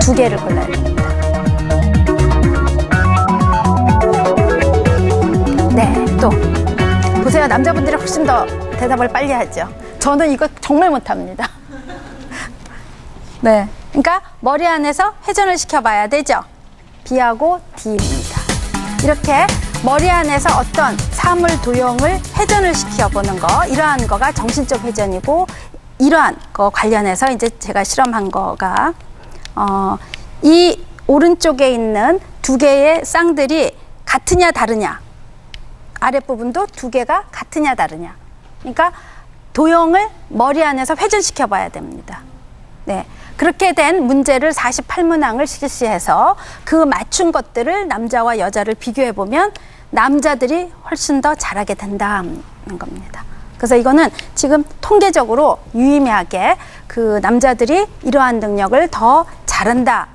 두 개를 골라야 됩니다. 네, 또 보세요. 남자분들이 훨씬 더 대답을 빨리 하죠. 저는 이거 정말 못합니다. 네, 그러니까 머리 안에서 회전을 시켜봐야 되죠. B하고 D입니다. 이렇게 머리 안에서 어떤 사물 도형을 회전을 시켜보는 거, 이러한 거가 정신적 회전이고, 이러한 거 관련해서 이제 제가 실험한 거가 이 오른쪽에 있는 두 개의 쌍들이 같으냐 다르냐, 아랫부분도 두 개가 같으냐 다르냐, 그러니까 도형을 머리 안에서 회전시켜 봐야 됩니다. 네, 그렇게 된 문제를 48문항을 실시해서 그 맞춘 것들을 남자와 여자를 비교해 보면 남자들이 훨씬 더 잘하게 된다는 겁니다. 그래서 이거는 지금 통계적으로 유의미하게 그 남자들이 이러한 능력을 더 잘한다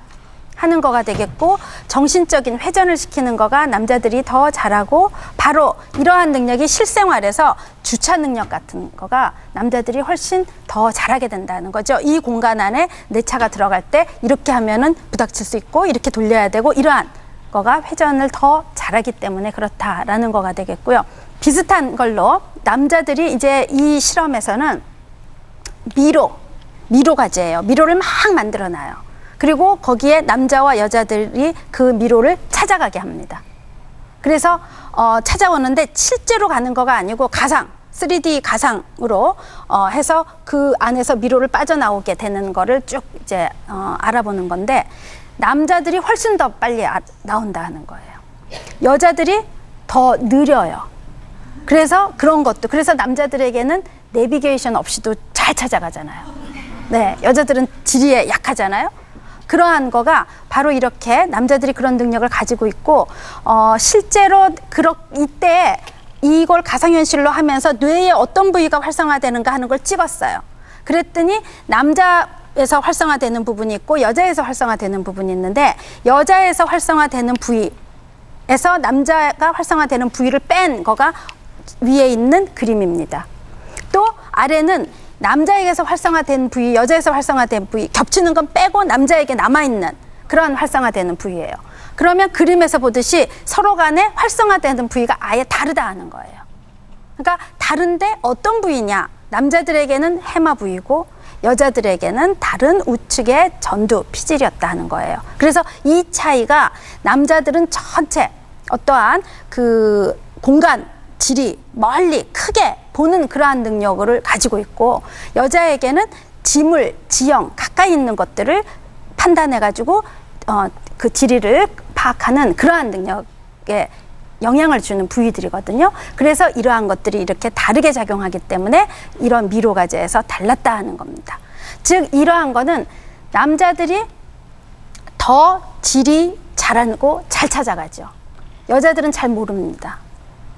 하는 거가 되겠고, 정신적인 회전을 시키는 거가 남자들이 더 잘하고, 바로 이러한 능력이 실생활에서 주차 능력 같은 거가 남자들이 훨씬 더 잘하게 된다는 거죠. 이 공간 안에 내 차가 들어갈 때 이렇게 하면은 부닥칠 수 있고, 이렇게 돌려야 되고, 이러한 거가 회전을 더 잘하기 때문에 그렇다라는 거가 되겠고요. 비슷한 걸로 남자들이 이제 이 실험에서는 미로 가지예요. 미로를 막 만들어 놔요. 그리고 거기에 남자와 여자들이 그 미로를 찾아가게 합니다. 그래서 찾아오는데 실제로 가는 거가 아니고 가상, 3D 가상으로 해서 그 안에서 미로를 빠져나오게 되는 거를 쭉 이제 알아보는 건데, 남자들이 훨씬 더 빨리 나온다 하는 거예요. 여자들이 더 느려요. 그래서 그런 것도, 그래서 남자들에게는 내비게이션 없이도 잘 찾아가잖아요. 네, 여자들은 지리에 약하잖아요. 그러한 거가 바로 이렇게 남자들이 그런 능력을 가지고 있고, 실제로 이때 이걸 가상현실로 하면서 뇌의 어떤 부위가 활성화되는가 하는 걸 찍었어요. 그랬더니 남자에서 활성화되는 부분이 있고 여자에서 활성화되는 부분이 있는데, 여자에서 활성화되는 부위에서 남자가 활성화되는 부위를 뺀 거가 위에 있는 그림입니다. 또 아래는 남자에게서 활성화된 부위, 여자에서 활성화된 부위, 겹치는 건 빼고 남자에게 남아있는 그런 활성화되는 부위예요. 그러면 그림에서 보듯이 서로 간에 활성화되는 부위가 아예 다르다 하는 거예요. 그러니까 다른데 어떤 부위냐? 남자들에게는 해마 부위고 여자들에게는 다른 우측의 전두, 피질이었다 하는 거예요. 그래서 이 차이가 남자들은 전체 어떠한 그 공간, 지리, 멀리 크게 보는 그러한 능력을 가지고 있고, 여자에게는 지물, 지형, 가까이 있는 것들을 판단해가지고 그 지리를 파악하는 그러한 능력에 영향을 주는 부위들이거든요. 그래서 이러한 것들이 이렇게 다르게 작용하기 때문에 이런 미로가지에서 달랐다 하는 겁니다. 즉 이러한 거는 남자들이 더 지리 잘하고 잘 찾아가죠. 여자들은 잘 모릅니다.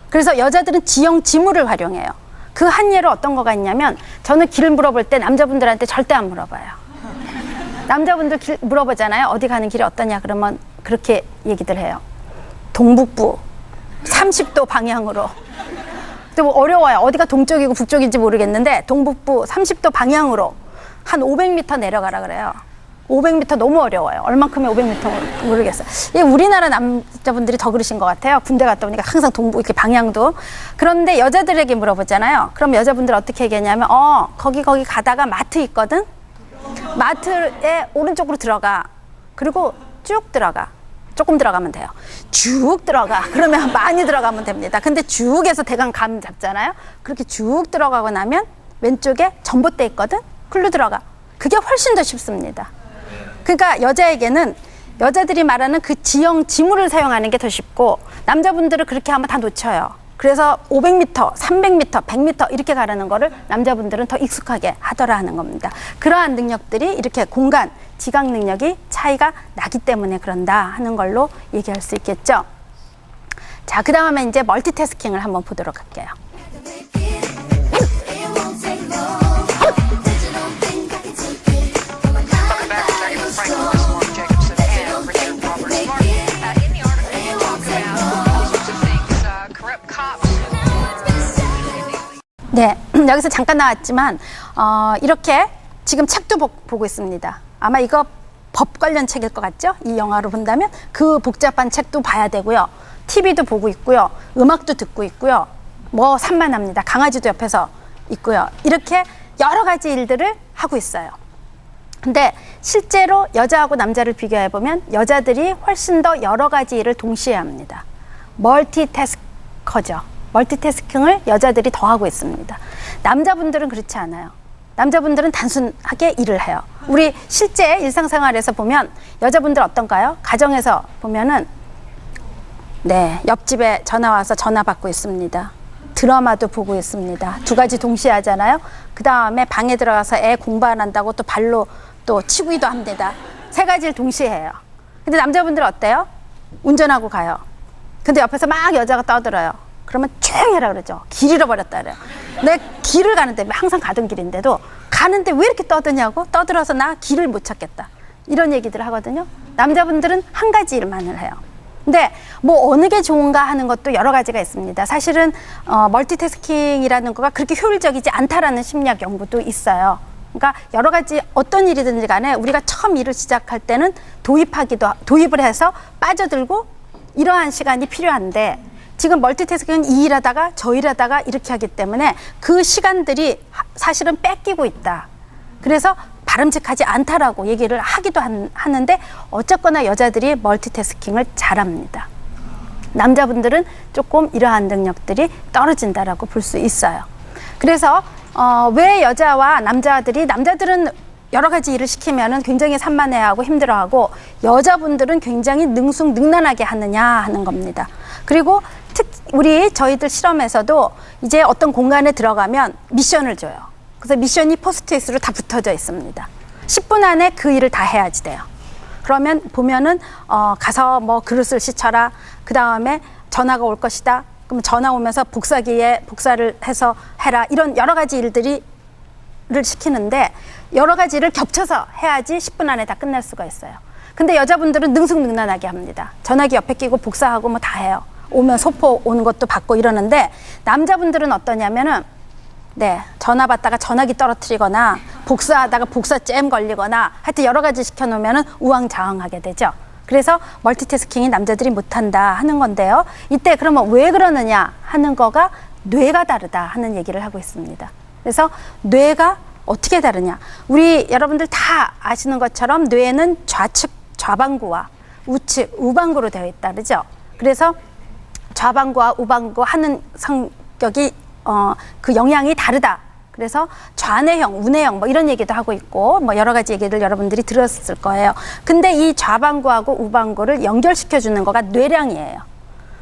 그래서 여자들은 지형, 지물을 활용해요. 그 한 예로 어떤 거가 있냐면, 저는 길을 물어볼 때 남자분들한테 절대 안 물어봐요. 남자분들 길 물어보잖아요. 어디 가는 길이 어떠냐 그러면 그렇게 얘기들 해요. 동북부 30도 방향으로. 근데 뭐 어려워요. 어디가 동쪽이고 북쪽인지 모르겠는데 동북부 30도 방향으로 한 500m 내려가라 그래요. 500m 너무 어려워요. 얼만큼의 500m 모르겠어요. 예, 우리나라 남자분들이 더 그러신 것 같아요. 군대 갔다 오니까 항상 동부 이렇게 방향도. 그런데 여자들에게 물어보잖아요. 그럼 여자분들 어떻게 얘기하냐면 거기 가다가 마트 있거든. 마트에 오른쪽으로 들어가. 그리고 쭉 들어가. 조금 들어가면 돼요. 쭉 들어가. 그러면 많이 들어가면 됩니다. 근데 쭉에서 대강 감 잡잖아요. 그렇게 쭉 들어가고 나면 왼쪽에 전봇대 있거든. 글로 들어가. 그게 훨씬 더 쉽습니다. 그러니까 여자에게는 여자들이 말하는 그 지형, 지물을 사용하는 게 더 쉽고, 남자분들은 그렇게 하면 다 놓쳐요. 그래서 500m, 300m, 100m 이렇게 가라는 거를 남자분들은 더 익숙하게 하더라 하는 겁니다. 그러한 능력들이 이렇게 공간, 지각 능력이 차이가 나기 때문에 그런다 하는 걸로 얘기할 수 있겠죠. 자, 그 다음에 이제 멀티태스킹을 한번 보도록 할게요. 네, 여기서 잠깐 나왔지만 이렇게 지금 책도 보고 있습니다. 아마 이거 법 관련 책일 것 같죠? 이 영화로 본다면 그 복잡한 책도 봐야 되고요. TV도 보고 있고요. 음악도 듣고 있고요. 뭐 산만합니다. 강아지도 옆에서 있고요. 이렇게 여러 가지 일들을 하고 있어요. 근데 실제로 여자하고 남자를 비교해 보면 여자들이 훨씬 더 여러 가지 일을 동시에 합니다. 멀티태스커죠. 멀티태스킹을 여자들이 더 하고 있습니다. 남자분들은 그렇지 않아요. 남자분들은 단순하게 일을 해요. 우리 실제 일상생활에서 보면 여자분들 어떤가요? 가정에서 보면은 네, 옆집에 전화 와서 전화 받고 있습니다. 드라마도 보고 있습니다. 두 가지 동시에 하잖아요. 그 다음에 방에 들어가서 애 공부 안 한다고 또 발로 또 치기도 합니다. 세 가지를 동시에 해요. 근데 남자분들은 어때요? 운전하고 가요. 근데 옆에서 막 여자가 떠들어요. 그러면 조용히 해라 그러죠. 길 잃어버렸다 그래요. 내 길을 가는데 항상 가던 길인데도 가는데 왜 이렇게 떠드냐고, 떠들어서 나 길을 못 찾겠다, 이런 얘기들을 하거든요. 남자분들은 한 가지 일만을 해요. 근데 뭐 어느 게 좋은가 하는 것도 여러 가지가 있습니다. 사실은 멀티태스킹이라는 거가 그렇게 효율적이지 않다라는 심리학 연구도 있어요. 그러니까 여러 가지 어떤 일이든지 간에 우리가 처음 일을 시작할 때는 도입을 해서 빠져들고 이러한 시간이 필요한데, 지금 멀티태스킹은 이 일하다가 저 일하다가 이렇게 하기 때문에 그 시간들이 사실은 뺏기고 있다. 그래서 바람직하지 않다라고 얘기를 하기도 하는데, 어쨌거나 여자들이 멀티태스킹을 잘합니다. 남자분들은 조금 이러한 능력들이 떨어진다라고 볼 수 있어요. 그래서 왜 남자들은 여러 가지 일을 시키면은 굉장히 산만해하고 힘들어하고 여자분들은 굉장히 능숙능란하게 하느냐 하는 겁니다. 그리고 저희들 실험에서도 이제 어떤 공간에 들어가면 미션을 줘요. 그래서 미션이 포스트잇으로 다 붙어져 있습니다. 10분 안에 그 일을 다 해야지 돼요. 그러면 보면은 가서 뭐 그릇을 씻어라, 그 다음에 전화가 올 것이다, 그럼 전화 오면서 복사기에 복사를 해서 해라, 이런 여러 가지 일들을 시키는데 여러 가지를 겹쳐서 해야지 10분 안에 다 끝날 수가 있어요. 근데 여자분들은 능숙능란하게 합니다. 전화기 옆에 끼고 복사하고 뭐 다 해요. 오면 소포 오는 것도 받고 이러는데, 남자분들은 어떠냐면은 네, 전화 받다가 전화기 떨어뜨리거나 복사하다가 복사잼 걸리거나 하여튼 여러 가지 시켜놓으면은 우왕좌왕하게 되죠. 그래서 멀티태스킹이 남자들이 못한다 하는 건데요. 이때 그러면 왜 그러느냐 하는 거가 뇌가 다르다 하는 얘기를 하고 있습니다. 그래서 뇌가 어떻게 다르냐, 우리 여러분들 다 아시는 것처럼 뇌는 좌측 좌방구와 우측 우방구로 되어 있다 그러죠. 그래서 좌방구와 우방구 하는 성격이 그 영향이 다르다. 그래서 좌뇌형, 우뇌형 뭐 이런 얘기도 하고 있고 뭐 여러 가지 얘기를 여러분들이 들었을 거예요. 근데 이 좌방구하고 우방구를 연결시켜 주는 거가 뇌량이에요.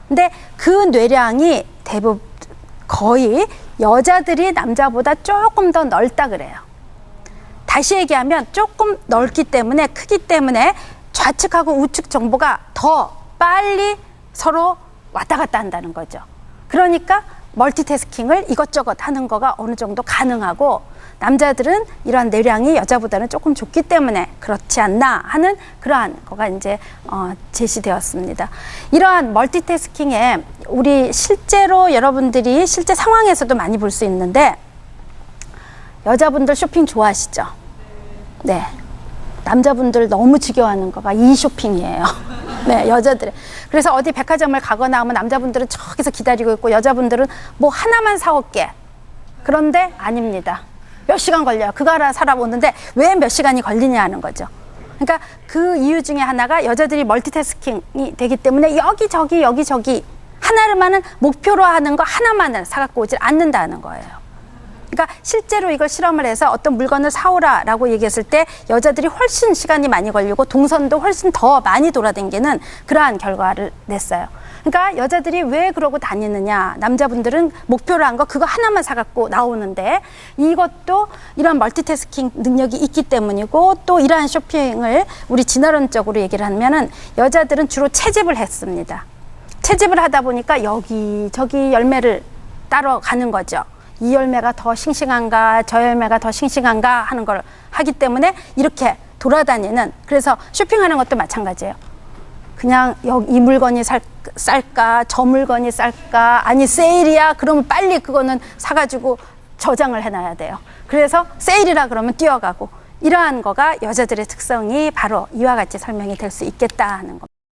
근데 그 뇌량이 대부분 거의 여자들이 남자보다 조금 더 넓다 그래요. 다시 얘기하면 조금 넓기 때문에, 크기 때문에 좌측하고 우측 정보가 더 빨리 서로 왔다 갔다 한다는 거죠. 그러니까 멀티태스킹을 이것저것 하는 거가 어느 정도 가능하고, 남자들은 이러한 뇌량이 여자보다는 조금 좋기 때문에 그렇지 않나 하는 그러한 거가 이제 제시되었습니다. 이러한 멀티태스킹에 우리 실제로 여러분들이 실제 상황에서도 많이 볼 수 있는데, 여자분들 쇼핑 좋아하시죠? 네. 남자분들 너무 지겨워하는 거가 이 쇼핑이에요. 네, 여자들의. 그래서 어디 백화점을 가거나 하면 남자분들은 저기서 기다리고 있고 여자분들은 뭐 하나만 사올게. 그런데 아닙니다. 몇 시간 걸려요. 그거 하나 사러 오는데 왜 몇 시간이 걸리냐 하는 거죠. 그러니까 그 이유 중에 하나가 여자들이 멀티태스킹이 되기 때문에 여기저기 하나만은 목표로 하는 거 하나만을 사갖고 오질 않는다는 거예요. 그러니까 실제로 이걸 실험을 해서 어떤 물건을 사오라라고 얘기했을 때 여자들이 훨씬 시간이 많이 걸리고 동선도 훨씬 더 많이 돌아다니는 그러한 결과를 냈어요. 그러니까 여자들이 왜 그러고 다니느냐, 남자분들은 목표로 한 거 그거 하나만 사갖고 나오는데, 이것도 이런 멀티태스킹 능력이 있기 때문이고, 또 이러한 쇼핑을 우리 진화론적으로 얘기를 하면은 여자들은 주로 채집을 했습니다. 채집을 하다 보니까 여기저기 열매를 따러 가는 거죠. 이 열매가 더 싱싱한가 저 열매가 더 싱싱한가 하는 걸 하기 때문에 이렇게 돌아다니는, 그래서 쇼핑하는 것도 마찬가지예요. 그냥 이 물건이 쌀까 저 물건이 쌀까, 아니 세일이야 그러면 빨리 그거는 사가지고 저장을 해놔야 돼요. 그래서 세일이라 그러면 뛰어가고, 이러한 거가 여자들의 특성이 바로 이와 같이 설명이 될 수 있겠다 하는 겁니다.